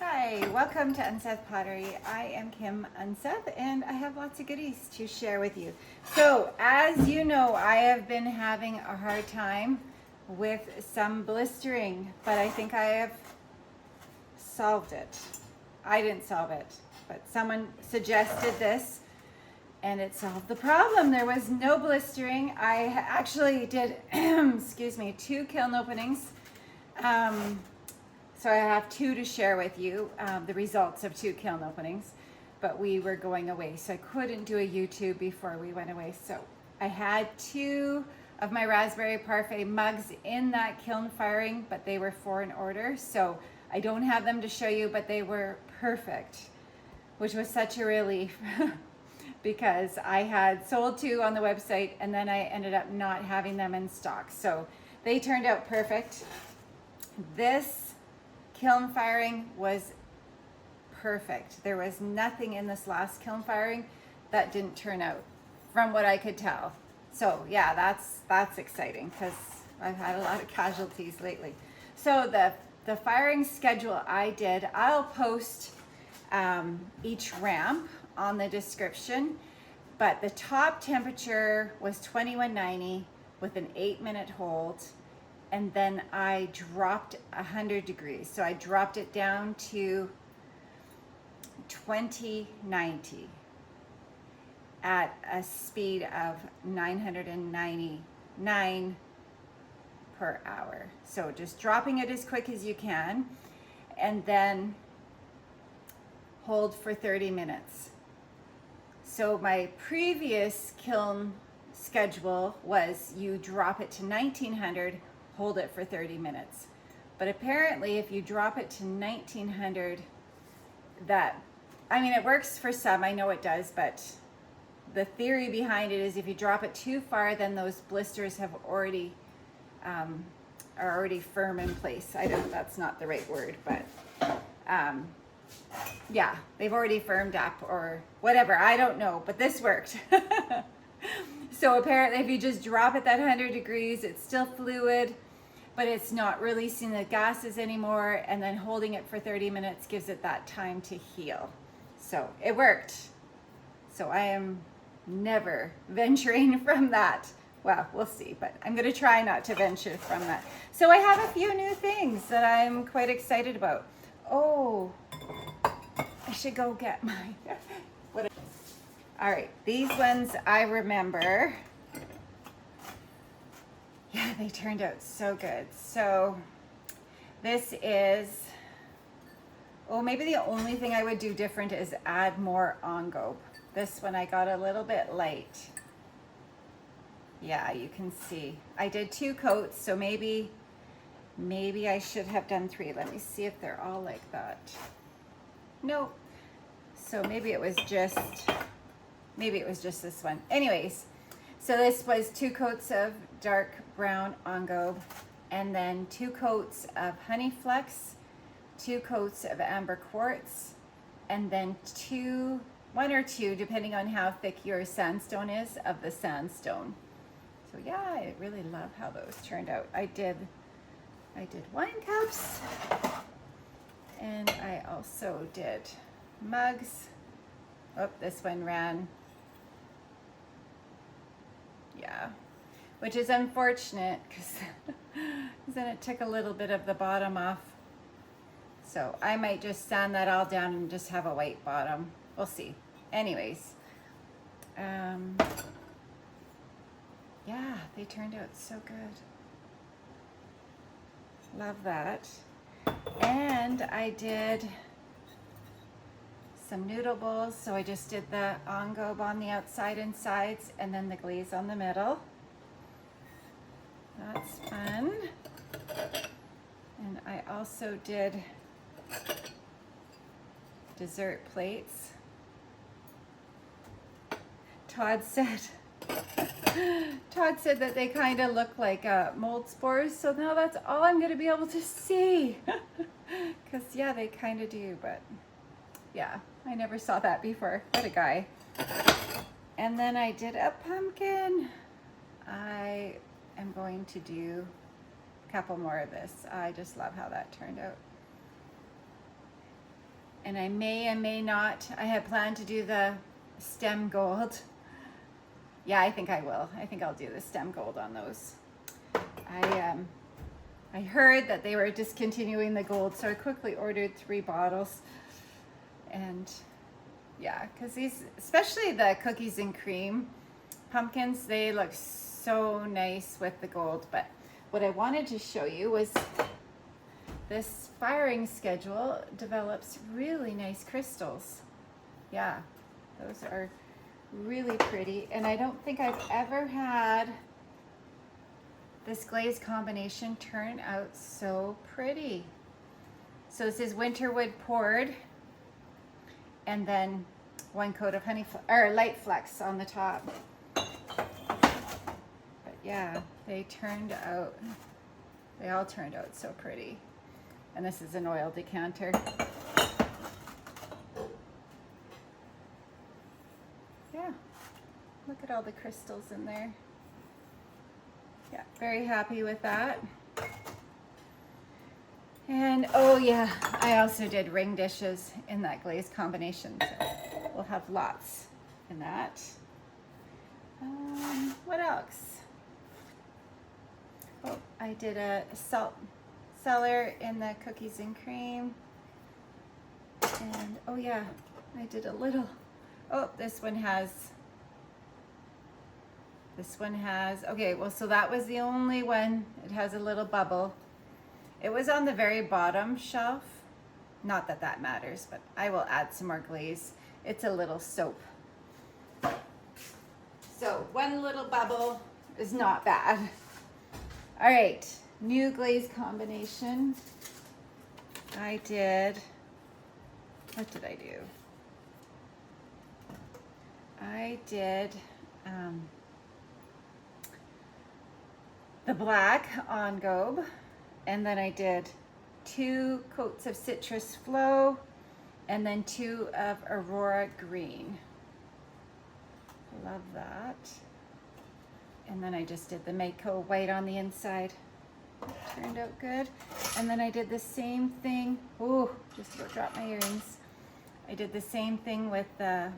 Hi, welcome to Unseth Pottery. I am Kim Unseth and I have lots of goodies to share with you. So, as you know, I have been having a hard time with some blistering, but I think I have solved it. I didn't solve it, but someone suggested this and it solved the problem. There was no blistering. I actually did, excuse me, 2 kiln openings. So I have 2 to share with you, the results of 2 kiln openings, but we were going away, so I couldn't do a YouTube before we went away. So I had 2 of my raspberry parfait mugs in that kiln firing, but they were for an order, so I don't have them to show you, but they were perfect, which was such a relief because I had sold 2 on the website and then I ended up not having them in stock. So they turned out perfect. This kiln firing was perfect. There was nothing in this last kiln firing that didn't turn out from what I could tell. So yeah, that's exciting because I've had a lot of casualties lately. So the firing schedule I did, I'll post each ramp on the description, but the top temperature was 2190 with an 8-minute hold. And then I dropped 100 degrees. So I dropped it down to 2090 at a speed of 999 per hour. So just dropping it as quick as you can and then hold for 30 minutes. So my previous kiln schedule was you drop it to 1900, hold it for 30 minutes. But apparently if you drop it to 1900, it works for some, I know it does, but the theory behind it is if you drop it too far, then those blisters have already, are already firm in place. That's not the right word, but yeah, they've already firmed up or whatever, I don't know, but this worked. So apparently if you just drop it that 100 degrees, it's still fluid, but it's not releasing the gases anymore, and then holding it for 30 minutes gives it that time to heal. So it worked. So I am never venturing from that. Well, we'll see, but I'm gonna try not to venture from that. So I have a few new things that I'm quite excited about. Oh, I should go get my, all right, these ones I remember. Yeah, they turned out so good. So this is, maybe the only thing I would do different is add more ongo. This one I got a little bit light. Yeah, you can see. I did 2 coats, so maybe I should have done 3. Let me see if they're all like that. Nope. So maybe it was just this one. Anyways, so this was 2 coats of dark brown ongo, and then 2 coats of honey flux, 2 coats of amber quartz, and then 1 or 2, depending on how thick your sandstone is, of the sandstone. So yeah, I really love how those turned out. I did wine cups, and I also did mugs. Oh, this one ran. Yeah, which is unfortunate because then it took a little bit of the bottom off. So I might just sand that all down and just have a white bottom. We'll see. Anyways, yeah, they turned out so good. Love that. And I did some noodle bowls, so I just did the ongo on the outside and sides and then the glaze on the middle. That's fun. And I also did dessert plates. Todd said that they kind of look like mold spores, so now that's all I'm going to be able to see. Because yeah, they kind of do, but yeah, I never saw that before. What a guy. And then I did a pumpkin. I am going to do a couple more of this. I just love how that turned out. and I may not. I had planned to do the stem gold. Yeah, I think I will. I think I'll do the stem gold on those. I heard that they were discontinuing the gold, so I quickly ordered 3 bottles. And yeah, because these, especially the cookies and cream pumpkins, they look so nice with the gold. But what I wanted to show you was this firing schedule develops really nice crystals. Yeah, those are really pretty. And I don't think I've ever had this glaze combination turn out so pretty. So this is Winterwood poured, and then 1 coat of light flux on the top. But yeah, they all turned out so pretty. And this is an oil decanter. Yeah, look at all the crystals in there. Yeah, very happy with that. And oh yeah, I also did ring dishes in that glaze combination, so we'll have lots in that. What else? Oh, I did a salt cellar in the cookies and cream. And oh yeah, I did a little, oh, this one has, okay, well, so that was the only one. It has a little bubble. It was on the very bottom shelf. Not that that matters, but I will add some more glaze. It's a little soap. So 1 little bubble is not bad. All right, new glaze combination. What did I do? I did the black on gobe, and then I did 2 coats of citrus flow, and then 2 of aurora green. Love that. And then I just did the mayco white on the inside. Turned out good. And then I did the same thing. Ooh, just about dropped my earrings. I did the same thing with the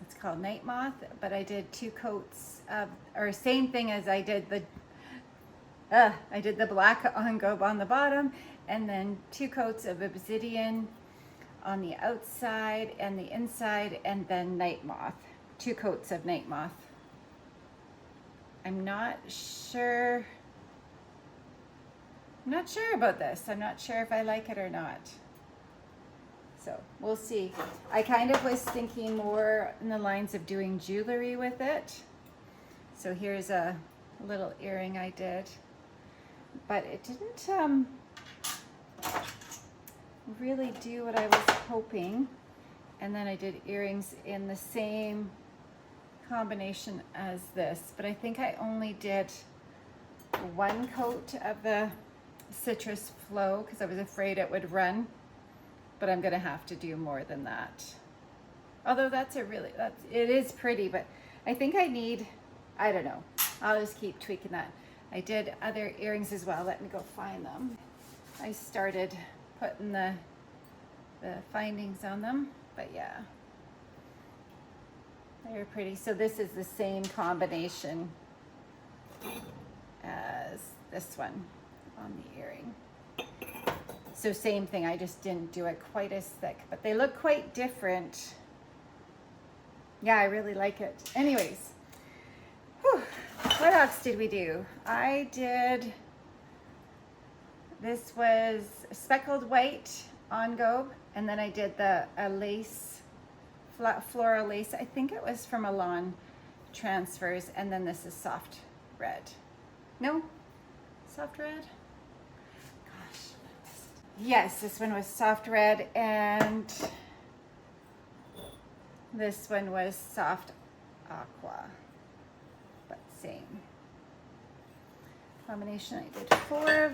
it's called night moth, but I did 2 coats of, or same thing as I did the black on gobe on the bottom, and then 2 coats of obsidian on the outside and the inside, and then night moth, 2 coats of night moth. I'm not sure about this. I'm not sure if I like it or not. So we'll see. I kind of was thinking more in the lines of doing jewelry with it. So here's a little earring I did, but it didn't really do what I was hoping. And then I did earrings in the same combination as this, but I think I only did 1 coat of the citrus flow because I was afraid it would run, but I'm gonna have to do more than that. Although it is pretty, but I think I need, I don't know, I'll just keep tweaking that. I did other earrings as well. Let me go find them. I started putting the findings on them, but yeah, they're pretty. So this is the same combination as this one on the earring. So same thing, I just didn't do it quite as thick, but they look quite different. Yeah, I really like it. Anyways, whew, what else did we do? I did, this was speckled white on gobe, and then I did a lace, floral lace. I think it was from Milan Transfers, and then this is soft red. No? Soft red? Gosh. Yes, this one was soft red, and this one was soft aqua, but same combination. I did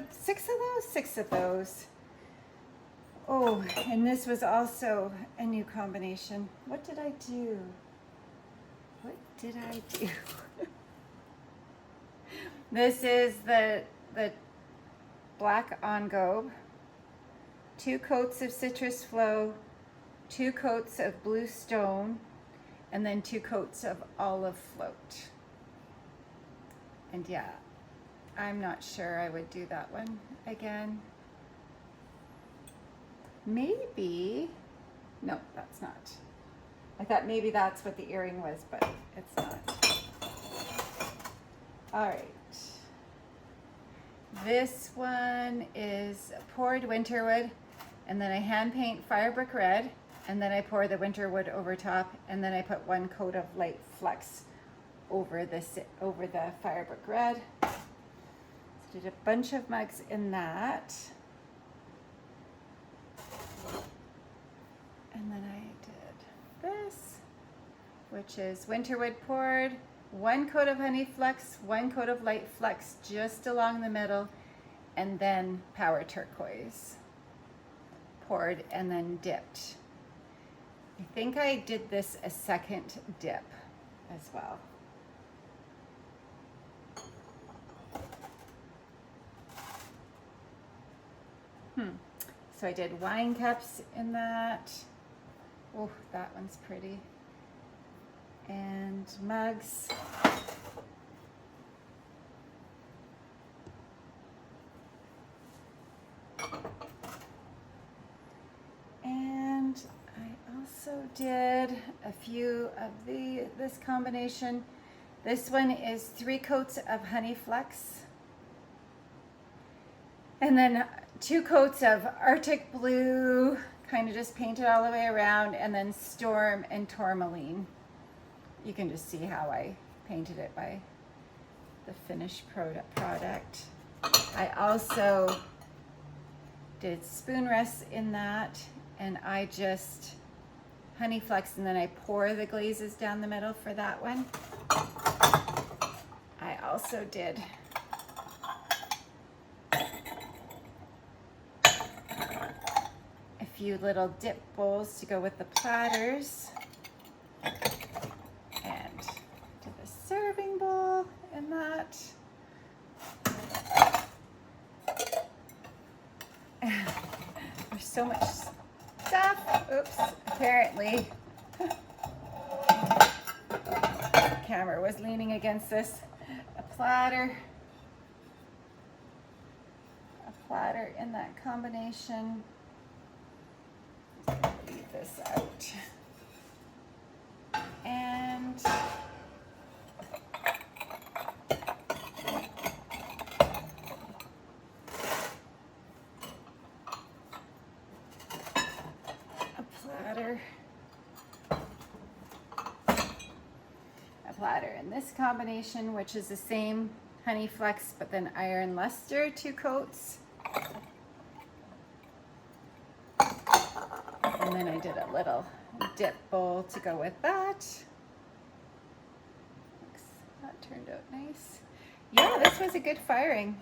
6 of those. Oh, and this was also a new combination. What did I do? This is the black on gobe, 2 coats of citrus flow, 2 coats of blue stone, and then 2 coats of olive float. And yeah, I'm not sure I would do that one again. Maybe, no, that's not. I thought maybe that's what the earring was, but it's not. All right. This one is poured Winterwood, and then I hand paint fire brick red, and then I pour the Winterwood over top, and then I put 1 coat of light flux over the fire brick red. So did a bunch of mugs in that. And then I did this, which is Winterwood poured, 1 coat of honey flux, 1 coat of light flux just along the middle, and then power turquoise poured and then dipped. I think I did this a second dip as well. So I did wine cups in that. Oh, that one's pretty. And mugs. And I also did a few of this combination. This one is 3 coats of honey flux. And then 2 coats of Arctic blue, kind of just painted all the way around, and then storm and tourmaline. You can just see how I painted it by the finished product. I also did spoon rests in that, and I just honey flux, and then I pour the glazes down the middle for that one. I also did a few little dip bowls to go with the platters, and did a serving bowl in that. There's so much stuff. Oops, apparently the camera was leaning against this. A platter in that combination. Leave this out. And a platter in this combination, which is the same honey flux but then iron luster, 2 coats. And then I did a little dip bowl to go with that. That turned out nice. Yeah, this was a good firing.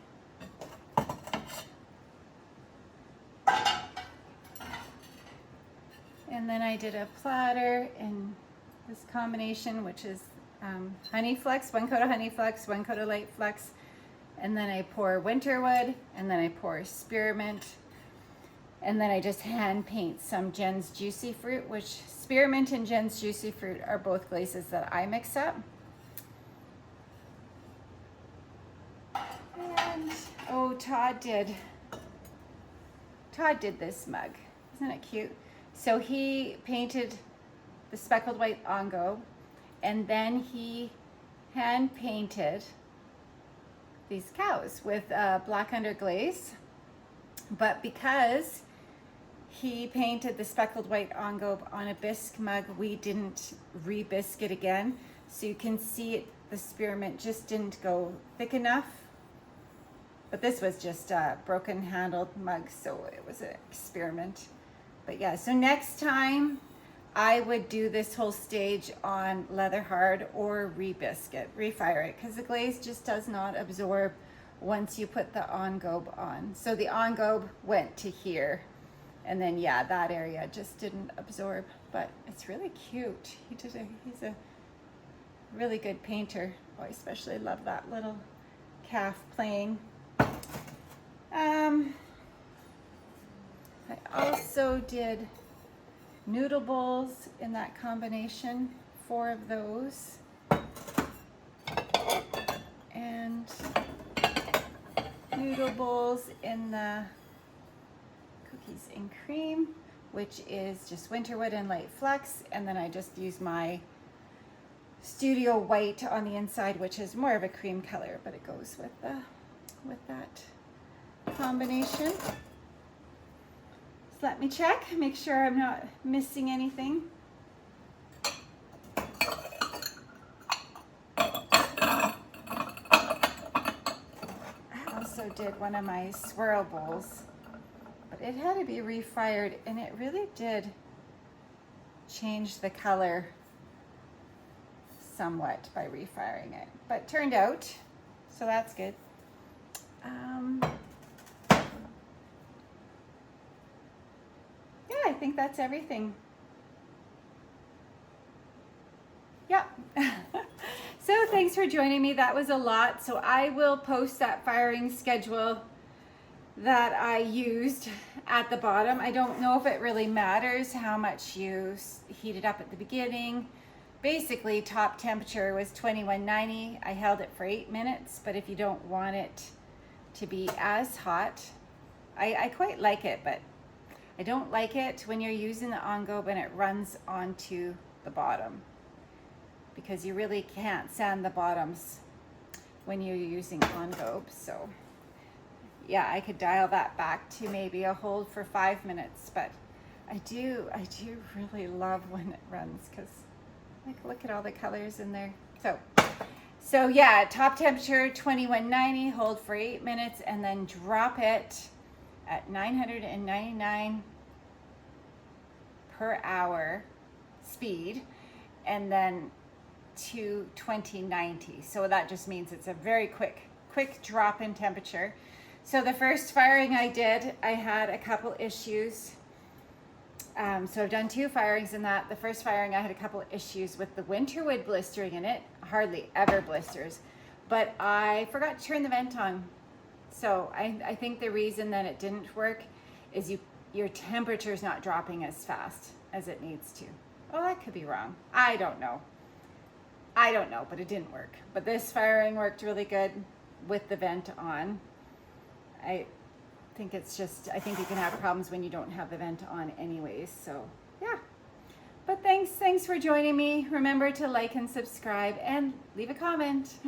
And then I did a platter in this combination, which is honey flux, 1 coat of honey flux, 1 coat of light flux, and then I pour Winterwood, and then I pour spearmint, and then I just hand paint some Jen's Juicy Fruit, which spearmint and Jen's Juicy Fruit are both glazes that I mix up. And oh, Todd did this mug. Isn't it cute? So he painted the speckled white ongo, and then he hand painted these cows with black under glaze. But because he painted the speckled white ongo on a bisque mug, we didn't re-bisque it again. So you can see it, the spearmint just didn't go thick enough. But this was just a broken handled mug, so it was an experiment. But yeah, so next time I would do this whole stage on leather hard or re-bisque it, refire it, because the glaze just does not absorb once you put the engobe on. So the engobe went to here, and then yeah, that area just didn't absorb, but it's really cute. He's a really good painter. Oh, I especially love that little calf playing. I also did noodle bowls in that combination, 4 of those. And noodle bowls in the cookies and cream, which is just Winterwood and light flux. And then I just use my Studio White on the inside, which is more of a cream color, but it goes with that combination. So let me check, make sure I'm not missing anything. I also did one of my swirl bowls, but it had to be refired, and it really did change the color somewhat by refiring it, but turned out, so that's good. Yeah, I think that's everything. Yeah. So thanks for joining me. That was a lot. So I will post that firing schedule that I used at the bottom. I don't know if it really matters how much you heat it up at the beginning. Basically, top temperature was 2190. I held it for 8 minutes, but if you don't want it to be as hot, I quite like it, but I don't like it when you're using the ongo when it runs onto the bottom, because you really can't sand the bottoms when you're using ongo. So yeah, I could dial that back to maybe a hold for 5 minutes, but I do really love when it runs, because like, look at all the colors in there. So yeah, top temperature 2190, hold for 8 minutes, and then drop it at 999 per hour speed, and then to 2090. So that just means it's a very quick drop in temperature. So the first firing I did, I had a couple issues. So I've done 2 firings in that. The first firing, I had a couple issues with the Winterwood blistering in it. Hardly ever blisters, but I forgot to turn the vent on. So I think the reason that it didn't work is your temperature is not dropping as fast as it needs to. Oh, that could be wrong. I don't know, but it didn't work. But this firing worked really good with the vent on. I think you can have problems when you don't have the vent on anyways. So yeah, but thanks for joining me. Remember to like and subscribe and leave a comment.